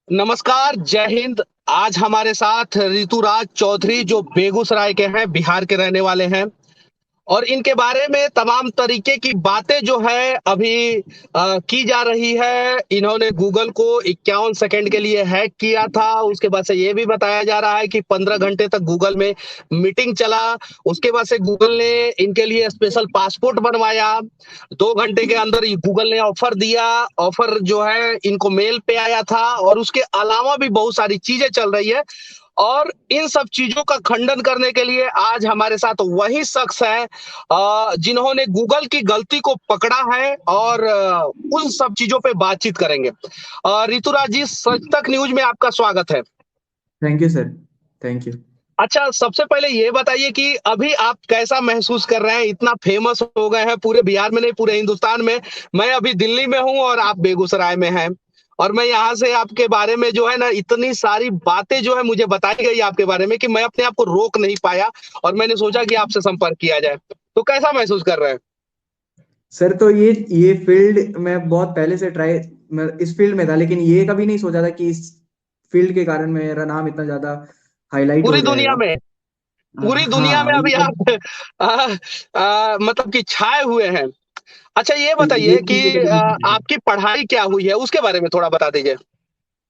नमस्कार, जय हिंद। आज हमारे साथ ऋतुराज चौधरी जो बेगूसराय के हैं, बिहार के रहने वाले हैं और इनके बारे में तमाम तरीके की बातें जो है अभी की जा रही है। इन्होंने गूगल को 51 सेकंड के लिए हैक किया था। उसके बाद से ये भी बताया जा रहा है कि 15 घंटे तक गूगल में मीटिंग चला। उसके बाद से गूगल ने इनके लिए स्पेशल पासपोर्ट बनवाया। 2 घंटे के अंदर ये गूगल ने ऑफर दिया। ऑफर जो है इनको मेल पे आया था और उसके अलावा भी बहुत सारी चीजें चल रही है। और इन सब चीजों का खंडन करने के लिए आज हमारे साथ वही शख्स है जिन्होंने गूगल की गलती को पकड़ा है और उन सब चीजों पे बातचीत करेंगे। ऋतुराज जी, सच तक न्यूज में आपका स्वागत है। Thank you sir. Thank you. अच्छा, सबसे पहले ये बताइए कि अभी आप कैसा महसूस कर रहे हैं? इतना फेमस हो गए हैं पूरे बिहार में नहीं, पूरे हिंदुस्तान में। मैं अभी दिल्ली में हूँ और आप बेगूसराय में हैं। और मैं यहाँ से आपके बारे में जो है ना, इतनी सारी बातें जो है मुझे बताई गई आपके बारे में कि मैं अपने आप को रोक नहीं पाया और मैंने सोचा कि आपसे संपर्क किया जाए। तो कैसा महसूस कर रहे हैं? सर तो ये फील्ड मैं बहुत पहले से ट्राई मैं इस फील्ड में था, लेकिन ये कभी नहीं सोचा था कि इस फील्ड के कारण मेरा नाम इतना ज्यादा हाईलाइट हो पूरी दुनिया जाएगा। में, पूरी दुनिया में हाँ अभी आप मतलब कि छाए हुए हैं। अच्छा, ये ये बताइए कि चीज तो कभी नहीं सोचा था। आपकी पढ़ाई क्या हुई है, उसके बारे में थोड़ा बता दीजिए।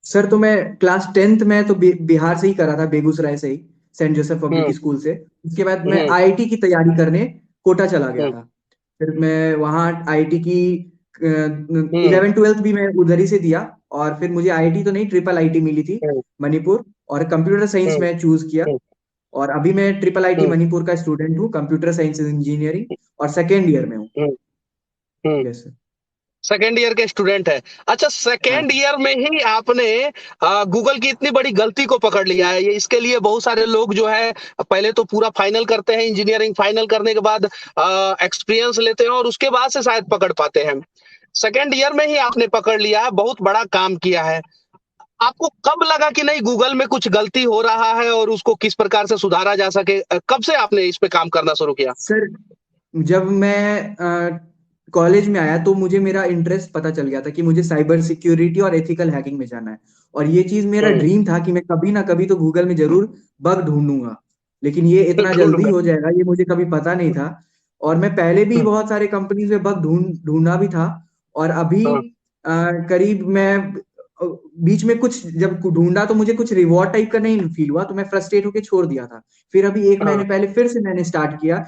सर तो मैं क्लास 10th में तो बिहार से ही करा था, बेगूसराय से ही, सेंट जोसेफ पब्लिक हुँ, स्कूल से। उसके बाद मैं हुँ, आईआईटी की तैयारी करने कोटा चला गया हुँ, था। फिर मैं वहाँ आईआईटी की हुँ, 11th 12th भी मैं उधर ही से दिया। और फिर मुझे आईआईटी तो नहीं, ट्रिपल आईटी मिली थी हुँ, मणिपुर। और कंप्यूटर साइंस हुँ, में चूज किया। हुँ, और अभी मैं ट्रिपल आईटी हुँ, मणिपुर का स्टूडेंट हूँ, कंप्यूटर साइंस इंजीनियरिंग, और सेकेंड ईयर में हूँ। हुँ, हुँ। Yes sir. सेकंड ईयर के स्टूडेंट हैं। अच्छा, हाँ सेकंड ईयर में ही आपने गूगल की इतनी बड़ी गलती को पकड़ लिया है। ये इसके लिए बहुत सारे लोग जो है पहले तो पूरा फाइनल करते हैं, इंजीनियरिंग फाइनल करने के बाद एक्सपीरियंस लेते हैं और उसके बाद से शायद पकड़ पाते हैं। सेकंड ईयर में ही आपने पकड़ लिया है, बहुत बड़ा काम किया है। आपको कब लगा कि नहीं, गूगल में कुछ गलती हो रहा है और उसको किस प्रकार से सुधारा जा सके? कब से आपने इस पे काम करना शुरू किया? सर, जब मैं कॉलेज में आया तो मुझे मेरा इंटरेस्ट पता चल गया था कि मुझे साइबर सिक्योरिटी और एथिकल हैकिंग में जाना है। और ये चीज मेरा हुँ, ड्रीम था कि मैं कभी ना कभी तो गूगल में जरूर बग ढूंढूंगा। लेकिन ये इतना जल्दी ढूँढूँगा। हो जाएगा ये मुझे कभी पता नहीं था। और मैं पहले भी हुँ, बहुत सारे कंपनीज में बग ढूंढा भी था। और अभी हाँ, करीब मैं अ, बीच में कुछ जब ढूंढा तो मुझे कुछ रिवॉर्ड टाइप का नहीं फील हुआ, तो मैं फ्रस्ट्रेट होकर छोड़ दिया था। फिर अभी एक हाँ, महीने पहले फिर से मैंने स्टार्ट किया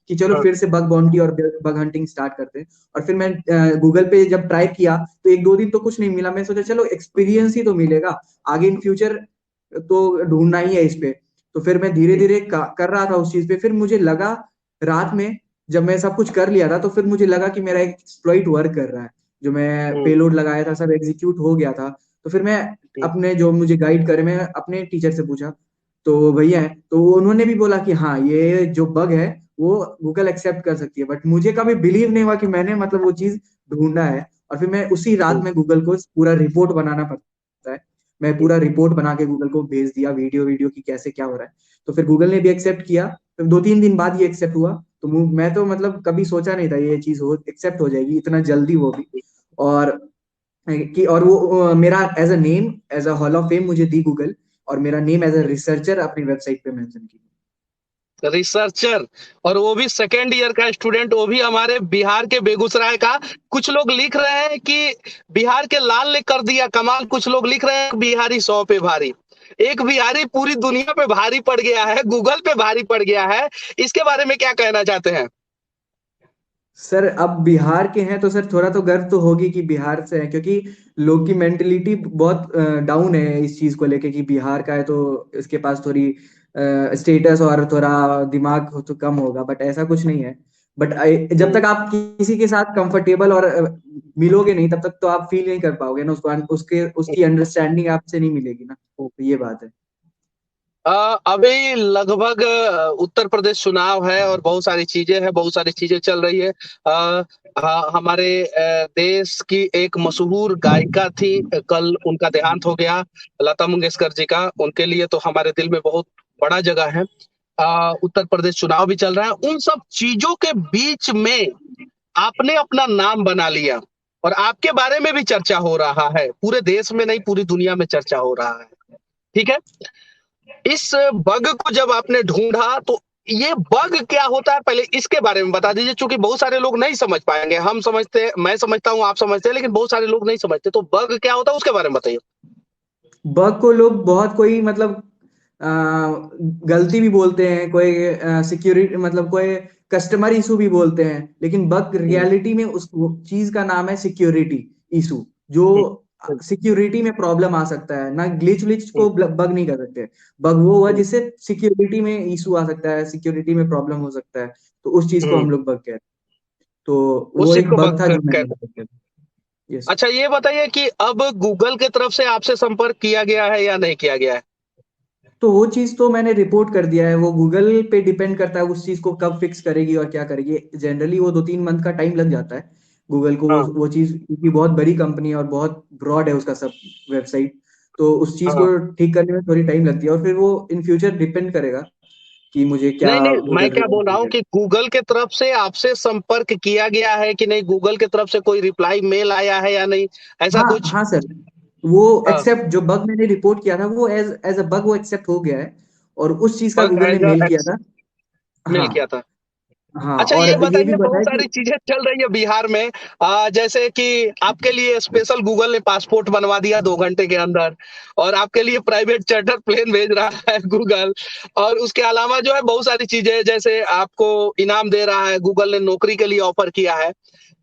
कि चलो हाँ, फिर से बग बाउंटी और बग हंटिंग स्टार्ट करते हैं। और फिर मैं गूगल पे जब ट्राई किया तो एक दो दिन तो कुछ नहीं मिला। मैं सोचा चलो एक्सपीरियंस ही तो मिलेगा, आगे इन फ्यूचर तो ढूंढना ही है इस पे। तो फिर मैं धीरे धीरे कर रहा था उस चीज पे। फिर मुझे लगा रात में, जब मैं सब कुछ कर लिया था, तो फिर मुझे लगा कि मेरा एक एक्सप्लॉइट वर्क कर रहा है। जो मैं हुँ, पेलोड लगाया था सब एग्जीक्यूट हो गया था। तो फिर मैं हुँ, अपने जो मुझे गाइड करे, मैं अपने टीचर से पूछा। तो भैया है तो उन्होंने भी बोला कि हाँ, ये जो बग है वो गूगल एक्सेप्ट कर सकती है। बट मुझे कभी बिलीव नहीं हुआ कि मैंने मतलब वो चीज ढूंढा है। और फिर मैं उसी रात हुँ, में गूगल को पूरा रिपोर्ट बनाना पड़ता है। मैं हुँ, पूरा रिपोर्ट बना के गूगल को भेज दिया, वीडियो वीडियो की कैसे क्या हो रहा है। तो फिर गूगल ने भी एक्सेप्ट किया। फिर 2 3 दिन बाद ये एक्सेप्ट हुआ। तो मैं तो मतलब कभी सोचा नहीं था ये चीज हो एक्सेप्ट हो जाएगी इतना जल्दी, वो भी। और और वो मेरा as a name, as a hall of fame मुझे दी गूगल। और मेरा नेम एज अ रिसर्चर अपनी वेबसाइट पे मेंशन की। रिसर्चर, और वो भी सेकंड ईयर का स्टूडेंट, वो भी हमारे बिहार के बेगूसराय का। कुछ लोग लिख रहे हैं कि बिहार के लाल ने कर दिया कमाल। कुछ लोग लिख रहे हैं बिहारी 100 पे भारी। एक बिहारी पूरी दुनिया पे भारी पड़ गया है, गूगल पे भारी पड़ गया है। इसके बारे में क्या कहना चाहते हैं? सर अब बिहार के हैं तो सर थोड़ा तो गर्व तो होगी कि बिहार से है, क्योंकि लोग की मेंटेलिटी बहुत डाउन है इस चीज को लेके कि बिहार का है तो इसके पास थोड़ी स्टेटस और थोड़ा दिमाग तो कम होगा। बट ऐसा कुछ नहीं है। बट जब हम्म। तक आप किसी के साथ कंफर्टेबल और मिलोगे नहीं, तब तक तो आप फील नहीं कर पाओगे ना उसको, उसके उसकी अंडरस्टैंडिंग आपसे नहीं मिलेगी ना, तो ये बात है। अभी लगभग उत्तर प्रदेश चुनाव है और बहुत सारी चीजें हैं, बहुत सारी चीजें चल रही है। हमारे देश की एक मशहूर गायिका थी, कल उनका देहांत हो गया, लता मंगेशकर जी का। उनके लिए तो हमारे दिल में बहुत बड़ा जगह है। उत्तर प्रदेश चुनाव भी चल रहा है। उन सब चीजों के बीच में आपने अपना नाम बना लिया। और आपके बारे में भी चर्चा हो रहा है, पूरे देश में नहीं पूरी दुनिया में चर्चा हो रहा है। ठीक है? इस बग को जब आपने ढूँढा तो ये बग क्या होता है पहले इसके बारे में बता दीजिए, चूँकि बहुत सारे लोग नहीं समझ पाएँगे। हम समझते मैं समझता हूँ, आप समझते हैं, लेकिन बहुत सारे लोग नहीं समझते। तो बग क्या होता है उसके बारे में बताइए? बग को लोग बहुत कोई मतलब अ, गलती भी बोलते हैं, कोई सिक्योरिटी मतलब कोई कस्टमर इशू भी बोलते हैं, लेकिन बग हुँ, रियलिटी में उस चीज का नाम है सिक्योरिटी इशू, जो हुँ, हुँ, सिक्योरिटी में प्रॉब्लम आ सकता है ना। ग्लिच विच हुँ, को बग नहीं कर सकते। बग वो हुआ हुँ, जिससे सिक्योरिटी में इशू आ सकता है, सिक्योरिटी में प्रॉब्लम हो सकता है, तो उस चीज को हुँ। हम लोग बग कहते हैं। तो उस वो चीज़ एक को बग बग था क जो मैंने कहते हैं। detect किया। यस। अच्छा ये बताइए कि अब गूगल की तरफ से आपसे संपर्क किया गया है या नहीं किया गया है? तो वो चीज तो मैंने रिपोर्ट कर दिया है, वो गूगल पे डिपेंड करता है उस चीज को कब फिक्स करेगी और क्या करेगी। जनरली वो 2-3 मंथ का टाइम लग जाता है गूगल को, हाँ, वो चीज, क्योंकि बहुत बड़ी कंपनी है और बहुत ब्रॉड है उसका सब वेबसाइट, तो उस चीज हाँ। को ठीक करने में थोड़ी टाइम लगती है, और फिर वो इन फ्यूचर डिपेंड करेगा कि मुझे क्या नहीं, नहीं, मैं गूगल क्या रिप्लाई बोल रहा हूँ देगा। कि गूगल के तरफ से आपसे संपर्क किया गया है कि नहीं? गूगल की तरफ से कोई रिप्लाई मेल आया है या नहीं? ऐसा हाँ कुछ? हाँ सर, वो हाँ, एक्सेप्ट, जो बग मैंने रिपोर्ट किया था वो एज एज अ बग वो एक्सेप्ट हो गया है, और उस चीज का बग गूगल ने एज़ अ मेल किया एक्स था। मेल हाँ किया था। हाँ, अच्छा और ये ये भी बताइए बहुत बताया सारी कि चीज़ें चल रही है बिहार में जैसे कि आपके लिए स्पेशल गूगल ने पासपोर्ट बनवा दिया 2 घंटे के अंदर और आपके लिए प्राइवेट चार्टर प्लेन भेज रहा है गूगल और उसके अलावा जो है बहुत सारी चीज़ें जैसे आपको इनाम दे रहा है, गूगल ने नौकरी के लिए ऑफ़र किया है।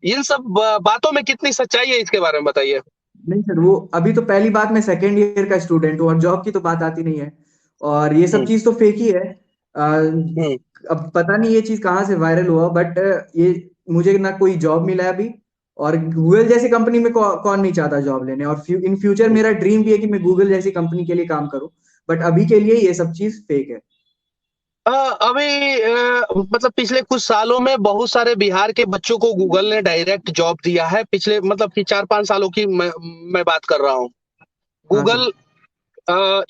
इन सब ब बातों में कितनी सच्चाई है इसके बारे में बताइए? नहीं सर, वो अभी तो पहली बात, मैं सेकेंड ईयर का स्टूडेंट हूँ और जॉब की तो बात आती नहीं है, और ये सब हुँ, चीज तो फेक ही है। हुँ, अब पता नहीं ये चीज कहाँ से वायरल हुआ, बट ये मुझे ना कोई जॉब मिला है अभी, और गूगल जैसी कंपनी में कौन नहीं चाहता जॉब लेने, और इन फ्यूचर हुँ। मेरा ड्रीम भी है कि मैं गूगल जैसी कंपनी के लिए काम करूँ, बट अभी के लिए ये सब चीज फेक है। अभी मतलब पिछले कुछ सालों में बहुत सारे बिहार के बच्चों को गूगल ने डायरेक्ट जॉब दिया है। पिछले मतलब कि 4-5 सालों की मैं बात कर रहा हूँ। हाँ सर। गूगल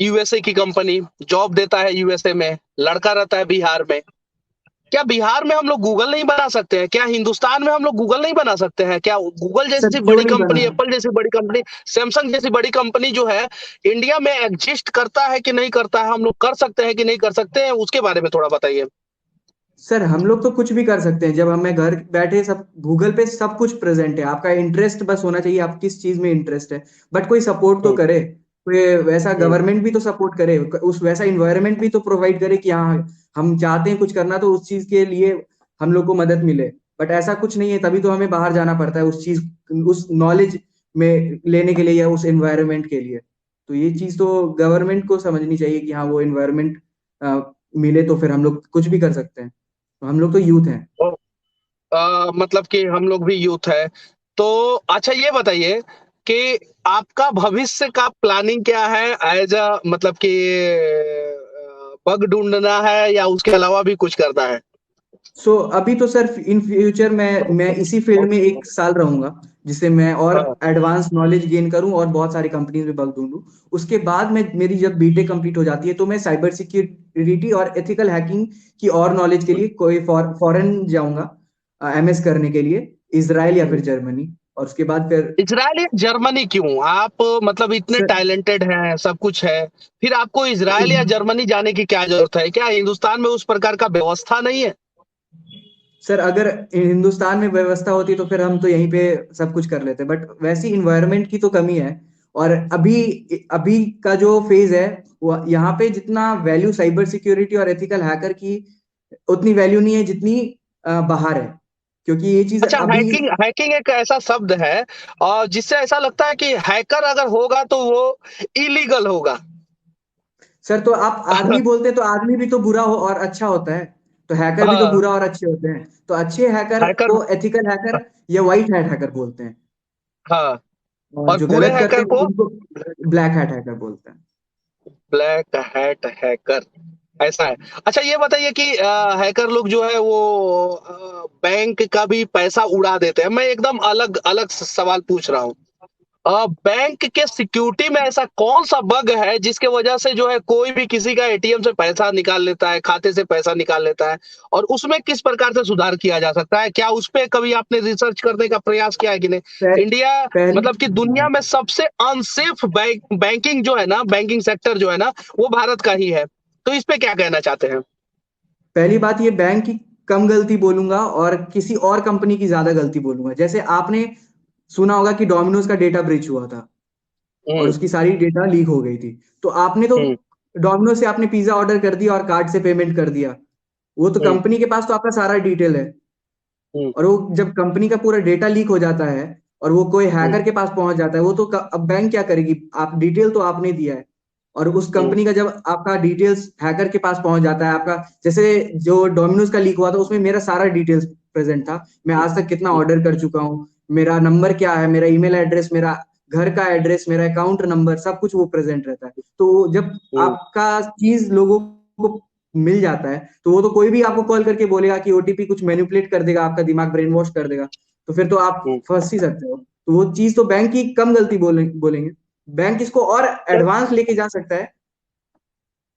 यूएसए की कंपनी जॉब देता है यूएसए में, लड़का रहता है बिहार में। क्या बिहार में हम लोग गूगल नहीं बना सकते हैं? क्या हिंदुस्तान में हम लोग गूगल नहीं बना सकते हैं? क्या गूगल सर जैसी क्यों बड़ी नहीं बना? कंपनी, एप्पल जैसी बड़ी कंपनी, सैमसंग जैसी बड़ी कंपनी जो है, इंडिया में एग्जिस्ट करता है कि नहीं करता है? हम लोग कर सकते हैं कि नहीं कर सकते हैं? उसके बारे में थोड़ा बताइए। सर हम लोग तो कुछ भी कर सकते हैं, जब हमें घर बैठे सब गूगल पे सब कुछ प्रेजेंट है, आपका इंटरेस्ट बस होना चाहिए, आप किस चीज में इंटरेस्ट है, बट कोई सपोर्ट तो हुँ, करे, कोई वैसा हुँ, गवर्नमेंट भी तो सपोर्ट करे, उस वैसा इन्वायरमेंट भी तो प्रोवाइड करे कि हाँ हम चाहते हैं कुछ करना तो उस चीज के लिए हम लोग को मदद मिले, बट ऐसा कुछ नहीं है, तभी तो हमें बाहर जाना पड़ता है उस चीज, उस नॉलेज में लेने के लिए या उस एनवायरनमेंट के लिए। तो ये चीज तो गवर्नमेंट को समझनी चाहिए कि हाँ वो एनवायरनमेंट मिले तो फिर हम लोग कुछ भी कर सकते हैं, तो हम लोग तो यूथ हैं। ओ मतलब कि हम लोग भी यूथ है। तो अच्छा ये बताइए कि आपका भविष्य का प्लानिंग क्या है एज़ मतलब कि बग ढूँढना है या उसके अलावा भी कुछ करना है? अभी तो सर इन फ्यूचर मैं इसी फील्ड में 1 साल रहूंगा, जिससे मैं और हाँ, एडवांस नॉलेज गेन करूं और बहुत सारी कंपनीज में बग ढूंढूं। उसके बाद में मेरी जब बीटेक कंप्लीट हो जाती है तो मैं साइबर सिक्योरिटी और एथिकल हैकिंग की और नॉलेज के लिए कोई फॉरेन जाऊंगा एमएस करने के लिए, इसराइल या फिर हुँ। जर्मनी, और उसके बाद फिर। इज़राइल या जर्मनी क्यों? आप मतलब इतने सर टैलेंटेड हैं, सब कुछ है, फिर आपको इज़राइल या जर्मनी जाने की क्या ज़रूरत है? क्या हिंदुस्तान में उस प्रकार का व्यवस्था नहीं है? सर अगर हिंदुस्तान में व्यवस्था होती तो फिर हम तो यहीं पे सब कुछ कर लेते, बट वैसी इन्वायरमेंट की तो कमी है, और अभी अभी का जो फेज है वो यहाँ पे जितना वैल्यू साइबर सिक्योरिटी और एथिकल हैकर की उतनी वैल्यू नहीं है जितनी बाहर है, क्योंकि ये चीज अच्छा अभी। हैकिंग हैकिंग एक ऐसा शब्द है और जिससे ऐसा लगता है कि हैकर अगर होगा तो वो इलीगल होगा। सर तो आप आदमी बोलते तो आदमी भी तो बुरा हो और अच्छा होता है, तो हैकर भी तो हाँ, बुरा और अच्छे होते हैं, तो अच्छे हैकर हैकर को एथिकल हैकर या व्हाइट हैट हैकर बोलते हैं, हाँ, और और जो बुरे गलत करते हैकर हैं को उनको ब्लैक हैट हैकर बोलते हैं। ब्लैक हैट हैकर ऐसा है। अच्छा ये बताइए कि हैकर लोग जो है वो बैंक का भी पैसा उड़ा देते हैं। मैं एकदम अलग अलग सवाल पूछ रहा हूँ। बैंक के सिक्योरिटी में ऐसा कौन सा बग है जिसके वजह से जो है कोई भी किसी का एटीएम से पैसा निकाल लेता है, खाते से पैसा निकाल लेता है, और उसमें किस प्रकार से सुधार किया जा सकता है? क्या उस पे कभी आपने रिसर्च करने का प्रयास किया है कि नहीं? पह, इंडिया पहली मतलब कि दुनिया में सबसे अनसेफ बैंकिंग जो है ना, बैंकिंग सेक्टर जो है ना, वो भारत का ही है। तो इस पे क्या कहना चाहते हैं? पहली बात, ये बैंक की कम गलती बोलूंगा और किसी और कंपनी की ज्यादा गलती बोलूंगा। जैसे आपने सुना होगा कि डोमिनोज का डेटा ब्रीच हुआ था और हम्म। उसकी सारी डेटा लीक हो गई थी। तो आपने तो हम्म। डोमिनोज से आपने पिज्जा ऑर्डर कर दिया और कार्ड से पेमेंट कर दिया। वो तो हम्म। कंपनी के पास तो आपका सारा डिटेल है। हम्म। और वो जब कंपनी का पूरा डेटा लीक हो जाता है और वो कोई हम्म। हैकर के पास पहुंच जाता है, वो तो अब बैंक क्या करेगी? आप डिटेल तो आपने दिया है। और उस हम्म। कंपनी का जब आपका डिटेल्स हैकर के पास पहुंच जाता है, आपका जैसे जो डोमिनोज का लीक हुआ था उसमें मेरा सारा डिटेल्स प्रेजेंट था। मैं आज तक कितना ऑर्डर कर चुका हूँ, मेरा नंबर क्या है, मेरा ईमेल एड्रेस, मेरा घर का एड्रेस, मेरा अकाउंट नंबर, सब कुछ वो प्रेजेंट रहता है। तो जब हम्म। आपका चीज लोगों को मिल जाता है, तो वो तो कोई भी आपको कॉल करके बोलेगा कि ओटीपी कुछ मैनिपुलेट कर देगा, आपका दिमाग ब्रेन वॉश कर देगा। तो फिर तो आप हम्म। फंस ही सकते हो। तो वो चीज तो बैंक की कम गलती बोलेंगे। बैंक इसको और एडवांस लेके जा सकता है।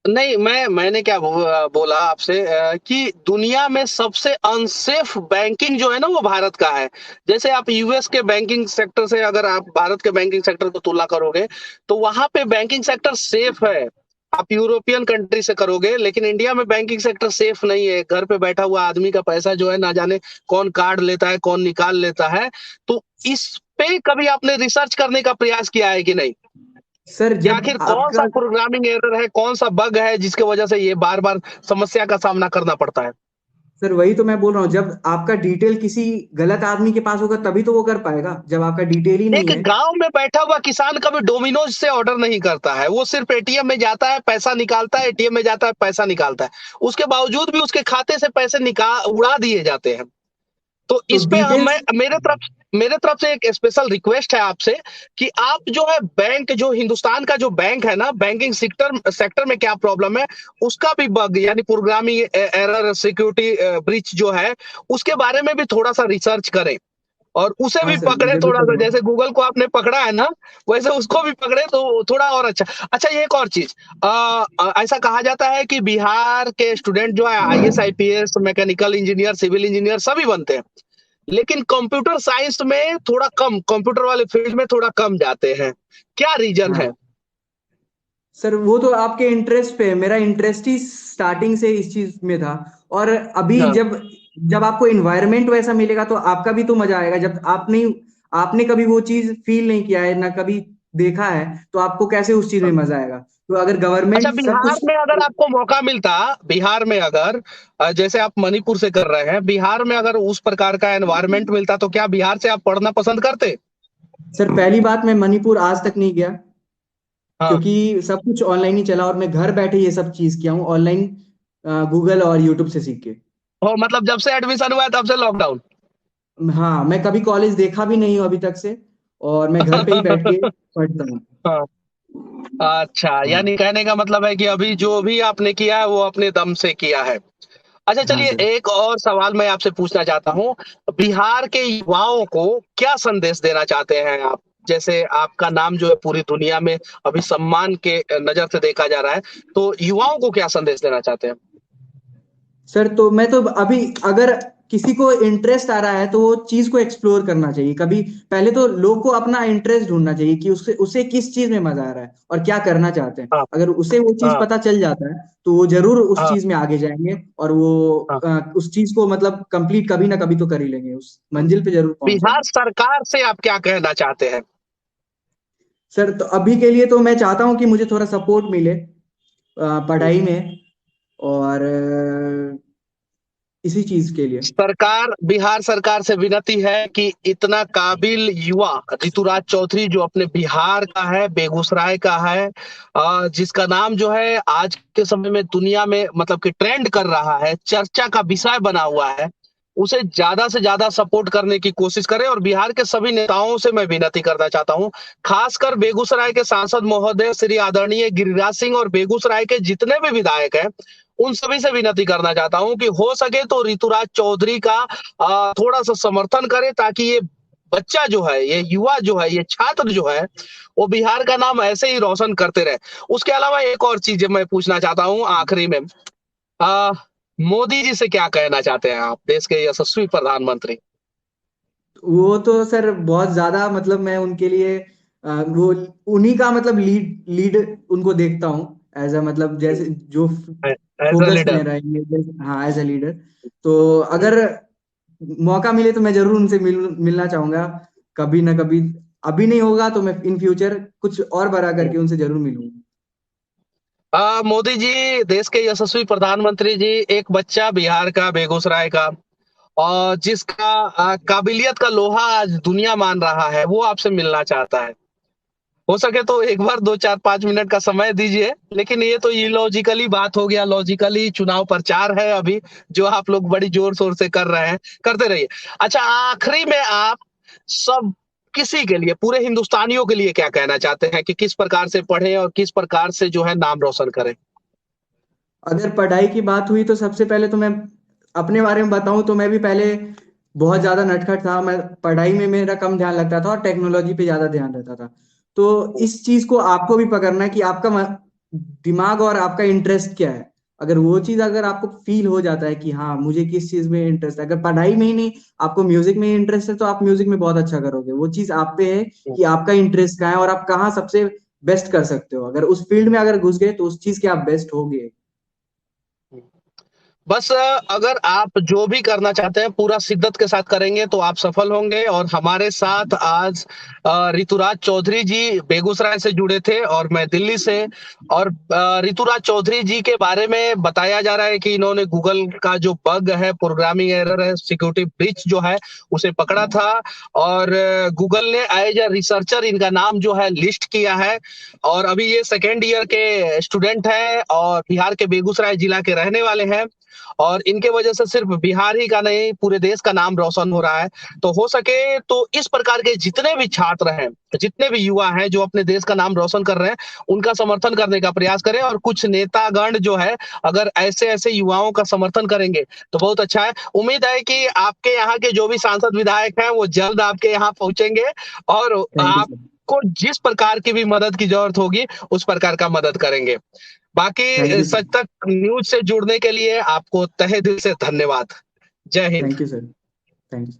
नहीं, मैंने क्या बोला आपसे कि दुनिया में सबसे अनसेफ बैंकिंग जो है ना वो भारत का है। जैसे आप यूएस के बैंकिंग सेक्टर से अगर आप भारत के बैंकिंग सेक्टर को तुलना करोगे तो वहां पे बैंकिंग सेक्टर सेफ है। आप यूरोपियन कंट्री से करोगे, लेकिन इंडिया में बैंकिंग सेक्टर सेफ नहीं है। घर पे बैठा हुआ आदमी का पैसा जो है ना जाने कौन कार्ड लेता है, कौन निकाल लेता है। तो इस पे कभी आपने रिसर्च करने का प्रयास किया है कि नहीं, सर कि जब आखिर कौन सा आपका प्रोग्रामिंग एरर है, कौन सा बग है जिसकी वजह से ये बार बार समस्या का सामना करना पड़ता है? सर वही तो मैं बोल रहा हूँ, जब आपका डिटेल किसी गलत आदमी के पास होगा तभी तो वो कर पाएगा, जब आपका डिटेल ही नहीं एक है। गांव में बैठा हुआ किसान कभी डोमिनोज से ऑर्डर नहीं करता है, वो सिर्फ एटीएम में जाता है, पैसा निकालता है, एटीएम में जाता है, पैसा निकालता है। उसके बावजूद भी उसके खाते से पैसे निकाल उड़ा दिए जाते हैं। तो तो इस पे डिटेल्स मैं मेरे तरफ से एक स्पेशल रिक्वेस्ट है आपसे कि आप जो है बैंक, जो हिंदुस्तान का जो बैंक है ना, बैंकिंग सेक्टर सेक्टर में क्या प्रॉब्लम है, उसका भी बग यानी प्रोग्रामिंग एरर, सिक्योरिटी ब्रीच जो है, उसके बारे में भी थोड़ा सा रिसर्च करें और उसे हाँ भी सर, मैं पकड़े जरूर थोड़ा सा। करूँगा। जैसे गूगल को आपने पकड़ा है ना, वैसे उसको भी पकड़े तो थोड़ा और अच्छा। अच्छा, ये एक और चीज, ऐसा कहा जाता है कि बिहार के स्टूडेंट जो है IAS, IPS, mechanical engineer, civil engineer सभी बनते हैं, लेकिन कंप्यूटर साइंस में थोड़ा कम, कंप्यूटर वाले फील्ड में थोड़ा कम जाते हैं। क्या रीजन है? हाँ सर, वो तो आपके इंटरेस्ट पे है। मेरा इंटरेस्ट ही स्टार्टिंग से इस चीज में था। और अभी हाँ। जब जब आपको इन्वायरमेंट वैसा मिलेगा तो आपका भी तो मजा आएगा। जब आपने कभी वो चीज फील नहीं किया है ना, कभी देखा है, तो आपको कैसे उस चीज में मजा आएगा? तो अगर अच्छा, गवर्नमेंट सब बिहार कुछ में अगर आपको मौका मिलता, बिहार में अगर जैसे आप मणिपुर से कर रहे हैं, बिहार में अगर उस प्रकार का एनवायरनमेंट मिलता तो क्या बिहार से आप पढ़ना पसंद करते? सर, पहली बात, मैं मणिपुर आज तक नहीं गया हाँ। क्योंकि सब कुछ ऑनलाइन ही चला और मैं घर बैठे ये सब चीज किया हूँ ऑनलाइन, गूगल और यूट्यूब से सीख के। हो मतलब जब से एडमिशन हुआ है तब से लॉकडाउन? हाँ, मैं कभी कॉलेज देखा भी नहीं हूँ अभी तक से, और मैं घर पे ही बैठ के पढ़ता हूँ। हाँ। अच्छा, हाँ। यानी कहने का मतलब है कि अभी जो भी आपने किया है वो अपने दम से किया है। अच्छा, हाँ चलिए सर। एक और सवाल मैं आपसे पूछना चाहता हूँ। बिहार के युवाओं को क्या संदेश देना चाहते हैं आप? जैसे आपका नाम जो है पूरी दुनिया में अभी सम्मान के नजर से देखा जा रहा है, तो युवाओं को क्या संदेश देना चाहते हैं? सर तो मैं तो अभी, अगर किसी को इंटरेस्ट आ रहा है तो वो चीज को एक्सप्लोर करना चाहिए। कभी पहले तो लोग को अपना इंटरेस्ट ढूंढना चाहिए कि उसे उसे किस चीज में मजा आ रहा है और क्या करना चाहते हैं। हाँ। अगर उसे वो चीज हाँ। पता चल जाता है तो वो जरूर उस हाँ। चीज में आगे जाएंगे, और वो हाँ। उस चीज को मतलब कंप्लीट कभी ना कभी तो कर ही लेंगे, उस मंजिल पे जरूर बिहार पहुंचेंगे। सरकार से आप क्या कहना चाहते हैं? सर तो अभी के लिए तो मैं चाहता हूँ कि मुझे थोड़ा सपोर्ट मिले पढ़ाई में, और इसी चीज के लिए। बिहार सरकार से विनती है कि इतना काबिल युवा ऋतुराज चौधरी जो अपने बिहार का है, बेगूसराय का है, जिसका नाम जो है आज के समय में दुनिया में मतलब कि ट्रेंड कर रहा है, चर्चा का विषय बना हुआ है, उसे ज्यादा से ज्यादा सपोर्ट करने की कोशिश करें। और बिहार के सभी नेताओं से मैं विनती करना चाहता हूं, खासकर बेगूसराय के सांसद महोदय श्री आदरणीय गिरिराज सिंह और बेगूसराय के जितने भी विधायक हैं, उन सभी से विनती करना चाहता हूं कि हो सके तो ऋतुराज चौधरी का थोड़ा सा समर्थन करें, ताकि ये बच्चा जो है, ये युवा जो है, ये छात्र जो है, वो बिहार का नाम ऐसे ही रोशन करते रहे। उसके अलावा एक और चीज़ मैं पूछना चाहता हूँ आखिरी में, अ, मोदी जी से क्या कहना चाहते हैं आप, देश के यशस्वी प्रधानमंत्री? वो तो सर बहुत ज्यादा, मतलब मैं उनके लिए वो उन्हीं का मतलब लीड लीड उनको देखता हूँ एज अ, मतलब जैसे जो एज अ फोकस में लीडर। रहेंगे, हाँ एज अ लीडर। तो अगर मौका मिले तो मैं जरूर उनसे मिलना चाहूंगा कभी ना कभी। अभी नहीं होगा तो मैं इन फ्यूचर कुछ और बड़ा करके उनसे जरूर मिलूंगा। मोदी जी, देश के यशस्वी प्रधानमंत्री जी, एक बच्चा बिहार का, बेगूसराय का, और जिसका काबिलियत का लोहा आज दुनिया मान रहा है, वो आपसे मिलना चाहता है। हो सके तो एक बार 2 4 5 मिनट का समय दीजिए, लेकिन ये तो इलॉजिकली बात हो गया, लॉजिकली चुनाव प्रचार है अभी, जो आप लोग बड़ी जोर शोर से कर रहे हैं, करते रहिए। अच्छा, आखिरी में आप सब किसी के लिए, पूरे हिंदुस्तानियों के लिए क्या कहना चाहते हैं कि किस प्रकार से पढ़ें और किस प्रकार से जो है नाम रोशन करें? अगर पढ़ाई की बात हुई तो सबसे पहले तो मैं अपने बारे में बताऊं तो मैं भी पहले बहुत ज्यादा नटखट था। मैं पढ़ाई में मेरा कम ध्यान लगता था और टेक्नोलॉजी पे ज्यादा ध्यान रहता था। तो इस चीज को आपको भी पकड़ना है कि आपका दिमाग और आपका इंटरेस्ट क्या है। अगर वो चीज अगर आपको फील हो जाता है कि हाँ मुझे किस चीज में इंटरेस्ट है, अगर पढ़ाई में ही नहीं, आपको म्यूजिक में इंटरेस्ट है, तो आप म्यूजिक में बहुत अच्छा करोगे। वो चीज आप पे है कि आपका इंटरेस्ट कहाँ है और आप कहाँ सबसे बेस्ट कर सकते हो। अगर उस फील्ड में अगर घुस गए तो उस चीज के आप बेस्ट होगे। बस अगर आप जो भी करना चाहते हैं पूरा शिद्दत के साथ करेंगे तो आप सफल होंगे। और हमारे साथ आज ऋतुराज चौधरी जी बेगूसराय से जुड़े थे और मैं दिल्ली से। और ऋतुराज चौधरी जी के बारे में बताया जा रहा है कि इन्होंने गूगल का जो बग है, प्रोग्रामिंग एरर है, सिक्योरिटी ब्रीच जो है, उसे पकड़ा था। और गूगल ने एज ए रिसर्चर इनका नाम जो है लिस्ट किया है। और अभी ये सेकेंड ईयर के स्टूडेंट हैं और बिहार के बेगूसराय जिला के रहने वाले हैं। और इनके वजह से सिर्फ बिहार ही का नहीं, पूरे देश का नाम रोशन हो रहा है। तो हो सके तो इस प्रकार के जितने भी छात्र हैं, जितने भी युवा हैं जो अपने देश का नाम रोशन कर रहे हैं, उनका समर्थन करने का प्रयास करें। और कुछ नेतागण जो है, अगर ऐसे ऐसे युवाओं का समर्थन करेंगे तो बहुत अच्छा है। उम्मीद है कि आपके यहाँ के जो भी सांसद विधायक हैं वो जल्द आपके यहाँ पहुंचेंगे और थैंक यू आप सर। को जिस प्रकार की भी मदद की जरूरत होगी उस प्रकार का मदद करेंगे। थैंक बाकी यू सच सर। तक न्यूज से जुड़ने के लिए आपको तहे दिल से धन्यवाद। जय Hind. Thank you sir. Thank you.